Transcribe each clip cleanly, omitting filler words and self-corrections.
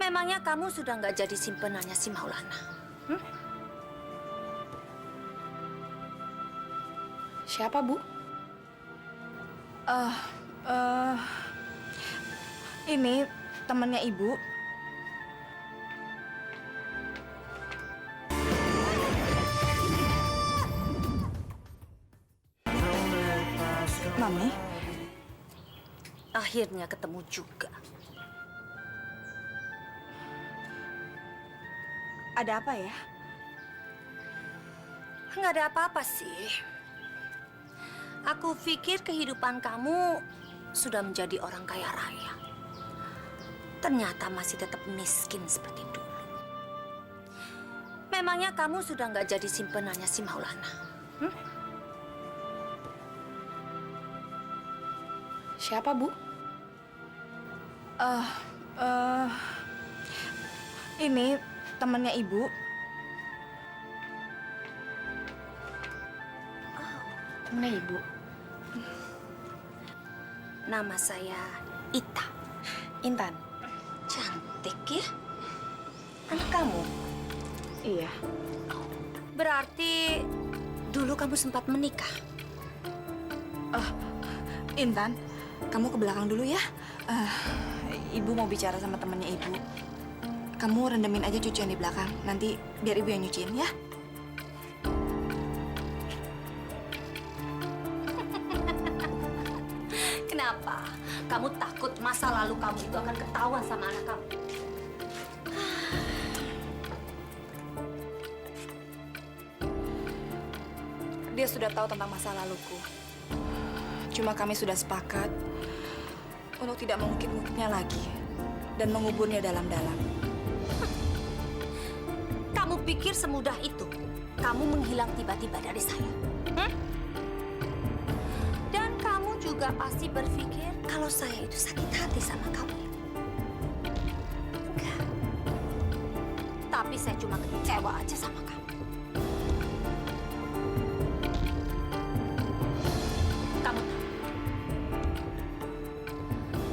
Memangnya kamu sudah nggak jadi simpenannya si Maulana? Hmm? Siapa, Bu? Eh, ini temannya Ibu. Mami, Akhirnya ketemu juga. ada apa ya? Nggak ada apa-apa sih. Aku pikir kehidupan kamu sudah menjadi orang kaya raya. Ternyata masih tetap miskin seperti dulu. Memangnya kamu sudah nggak jadi simpenannya si Maulana? Hmm? Siapa, Bu? Ini temannya Ibu. Temennya Ibu. Nama saya Ita. Intan. Cantik ya? Anak kamu? Iya. Berarti dulu kamu sempat menikah? Intan, kamu ke belakang dulu ya. Ibu mau bicara sama temannya Ibu. Kamu rendemin aja cucian di belakang. Nanti biar Ibu yang nyuciin ya. Kenapa? Kamu takut masa lalu kamu itu akan ketahuan sama anak kamu? Dia sudah tahu tentang masa laluku. Cuma kami sudah sepakat untuk tidak mengungkit-ungkitnya lagi dan menguburnya dalam-dalam. Kamu pikir semudah itu kamu menghilang tiba-tiba dari saya? Hmm? Dan kamu juga pasti berpikir kalau saya itu sakit hati sama kamu. Enggak. Tapi saya cuma kecewa aja sama kamu. Kamu tahu,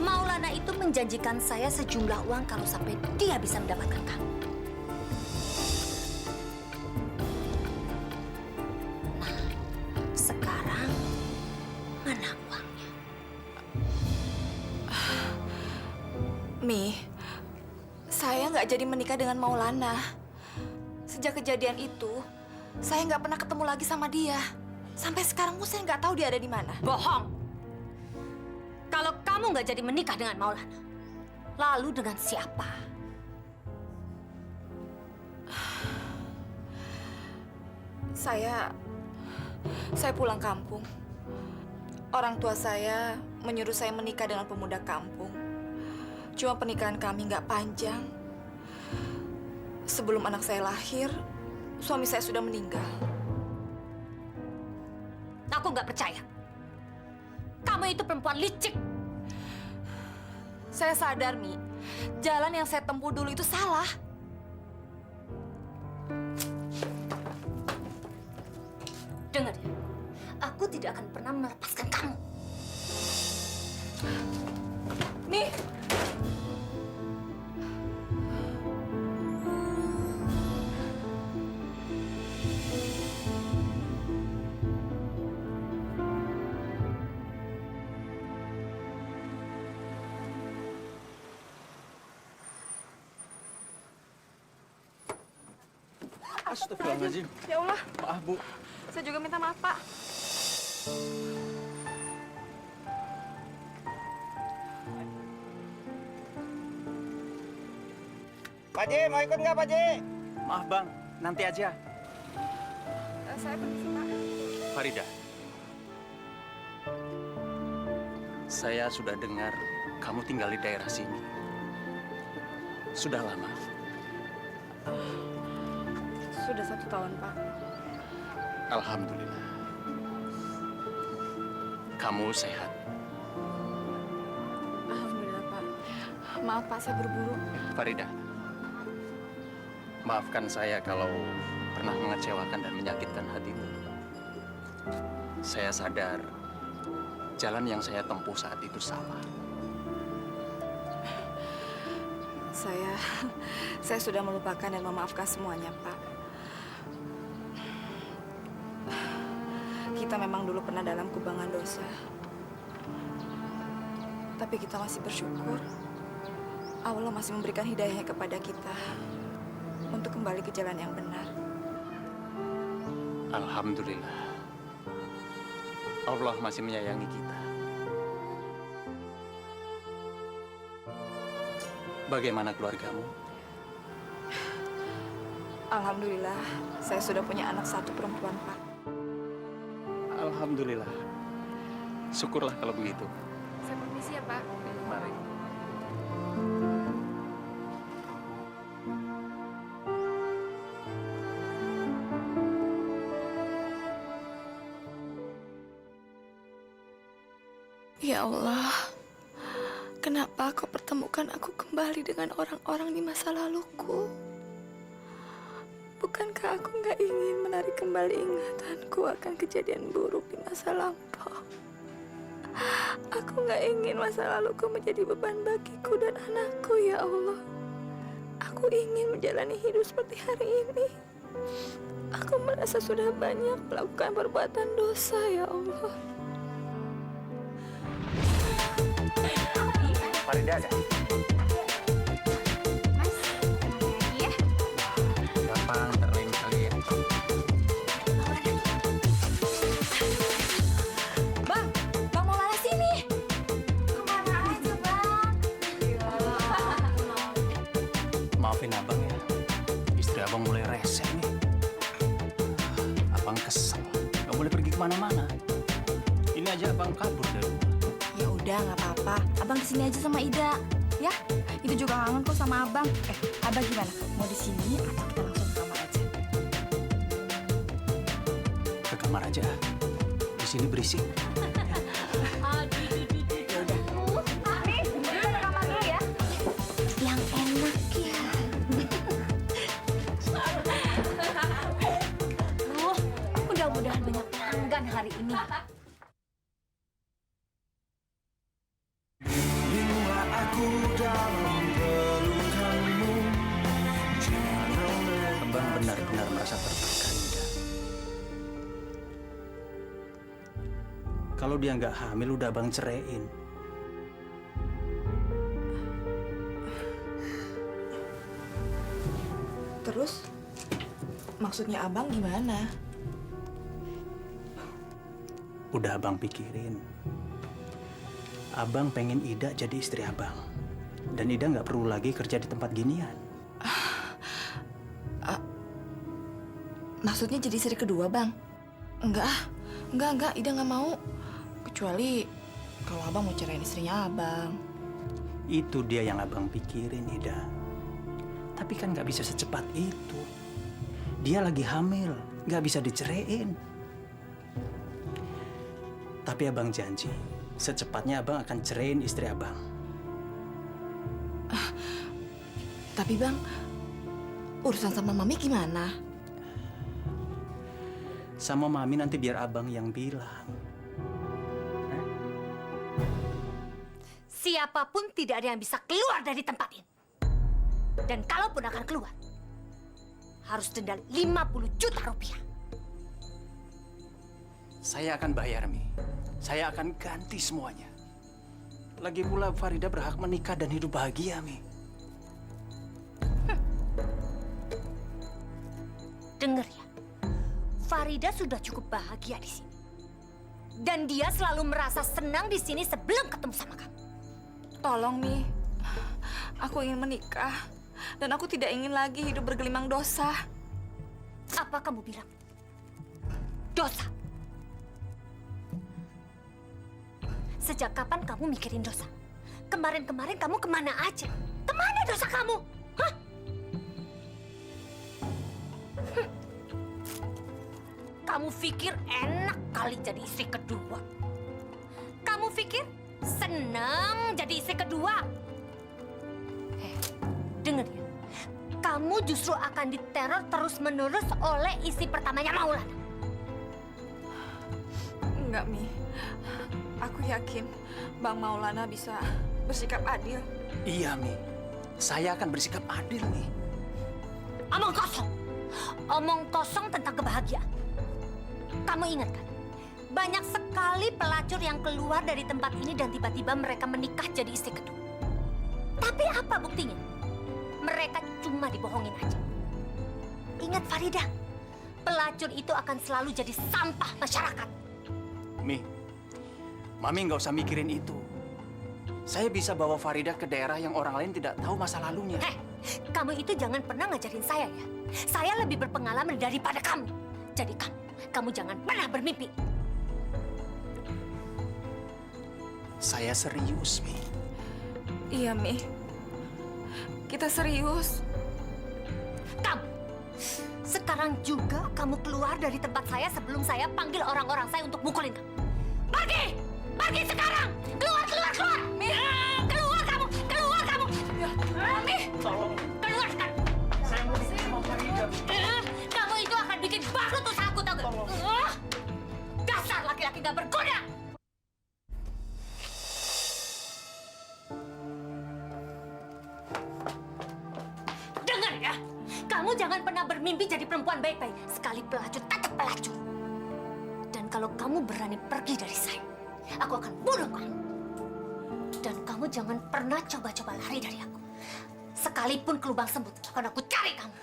Maulana itu menjanjikan saya sejumlah uang kalau sampai dia bisa mendapatkan kamu. Nah, sekarang mana uangnya? Mi, saya nggak jadi menikah dengan Maulana. Sejak kejadian itu, saya nggak pernah ketemu lagi sama dia. Sampai sekarang pun saya nggak tahu dia ada di mana. Bohong! Kalau kamu nggak jadi menikah dengan Maulana, lalu dengan siapa? Saya pulang kampung. Orang tua saya menyuruh saya menikah dengan pemuda kampung. Cuma pernikahan kami nggak panjang. Sebelum anak saya lahir, suami saya sudah meninggal. Aku nggak percaya. Kamu itu perempuan licik. Saya sadar, Mi. Jalan yang saya tempuh dulu itu salah. Dengar ya, aku tidak akan pernah melepaskan kamu. Mi! Astagfirullahaladzim. Ya Allah, Maaf, Bu. saya juga minta maaf, Pak. Pak Ji, mau ikut nggak Pak Ji? Maaf, Bang. Nanti aja. Saya permisi, Pak. Farida. Saya sudah dengar kamu tinggal di daerah sini. Sudah lama. Sudah 1 tahun, Pak. Alhamdulillah. Kamu sehat. Alhamdulillah, Pak. Maaf, Pak, saya berburu. Farida. Maafkan saya kalau pernah mengecewakan dan menyakitkan hatimu. Saya sadar jalan yang saya tempuh saat itu salah. Saya saya sudah melupakan dan memaafkan semuanya, Pak. Kita memang dulu pernah dalam kubangan dosa. Tapi kita masih bersyukur. Allah masih memberikan hidayahnya kepada kita untuk kembali ke jalan yang benar. Alhamdulillah. Allah masih menyayangi kita. Bagaimana keluargamu? Alhamdulillah, saya sudah punya anak satu perempuan, Pak. Alhamdulillah. Syukurlah kalau begitu. Saya permisi ya, Pak. Mari. Ya Allah, kenapa Kau pertemukan aku kembali dengan orang-orang di masa laluku? Bukankah aku nggak ingin menarik kembali ingatanku akan kejadian buruk di masa lampau? Aku nggak ingin masa laluku menjadi beban bagiku dan anakku, ya Allah. Aku ingin menjalani hidup seperti hari ini. Aku merasa sudah banyak melakukan perbuatan dosa, ya Allah. Farida ada? Mas, iya. Gampang terlain kali ya. Bang Maulana sini. Kemana aja, Bang? Maafin abang ya. Istri abang mulai rese nih. Abang kesel. Gak boleh pergi kemana-mana. Ini aja abang kabur dari rumah. Ya udah, nggak apa-apa. Abang di sini aja sama Ida, ya. Itu juga kangen kok sama abang. Abang gimana? Mau di sini atau kita langsung ke kamar aja? Ke kamar aja. Di sini berisik. Yang enak ya. Mudah-mudahan banyak pelanggan hari ini. Abang benar-benar merasa tertekan, Ida. Kalau dia nggak hamil, udah abang ceraiin. Terus, maksudnya abang gimana? Udah abang pikirin. Abang pengen Ida jadi istri abang. Dan Ida nggak perlu lagi kerja di tempat ginian. Maksudnya jadi istri kedua, Bang? Enggak, Ida nggak mau. Kecuali kalau abang mau cerain istrinya abang. Itu dia yang abang pikirin, Ida. Tapi kan nggak bisa secepat itu. Dia lagi hamil, nggak bisa diceraiin. Tapi abang janji, secepatnya abang akan ceraiin istri abang. Tapi Bang, urusan sama Mami gimana? Sama Mami nanti biar abang yang bilang. Siapapun tidak ada yang bisa keluar dari tempat ini. Dan kalaupun akan keluar, harus denda 50 juta rupiah. Saya akan bayar, Mi. Saya akan ganti semuanya. Lagi pula Farida berhak menikah dan hidup bahagia, Mi. Dengar ya, Farida sudah cukup bahagia di sini. Dan dia selalu merasa senang di sini sebelum ketemu sama kamu. Tolong, Mi. Aku ingin menikah. Dan aku tidak ingin lagi hidup bergelimang dosa. Apa kamu bilang? Dosa. Sejak kapan kamu mikirin dosa? Kemarin-kemarin kamu kemana aja? Kemana dosa kamu? Hah? Kamu pikir enak kali jadi istri kedua? Kamu pikir senang jadi istri kedua? Dengar ya, kamu justru akan diteror terus-menerus oleh istri pertamanya Maulana. Enggak, Mi. Aku yakin Bang Maulana bisa bersikap adil. Iya, Mi. saya akan bersikap adil nih. Omong kosong. Omong kosong tentang kebahagiaan. Kamu ingat kan? Banyak sekali pelacur yang keluar dari tempat ini dan tiba-tiba mereka menikah jadi istri kedua. Tapi apa buktinya? Mereka cuma dibohongin aja. Ingat Farida, pelacur itu akan selalu jadi sampah masyarakat. Mi, Mami nggak usah mikirin itu. Saya bisa bawa Farida ke daerah yang orang lain tidak tahu masa lalunya. Heh, kamu itu jangan pernah ngajarin saya ya. Saya lebih berpengalaman daripada kamu. Jadi kamu jangan pernah bermimpi. Saya serius, Mi. Iya, Mi. Kita serius. Kamu, sekarang juga kamu keluar dari tempat saya sebelum saya panggil orang-orang saya untuk mukulin kamu. Pergi! Pergi sekarang! Keluar, keluar, keluar! Mi! Keluar kamu! Keluar kamu! Mi! Tolong. Keluar sekarang! Saya mau sama Farida. Kamu itu akan bikin bangkrut usahaku, tau gak? Dasar laki-laki gak berguna! Dengar ya! Kamu jangan pernah bermimpi jadi perempuan baik-baik. Sekali pelacur, tetap pelacur. Dan kalau kamu berani pergi dari saya, aku akan bunuh kamu. Dan kamu jangan pernah coba-coba lari dari aku. Sekalipun ke lubang semut, akan aku cari kamu.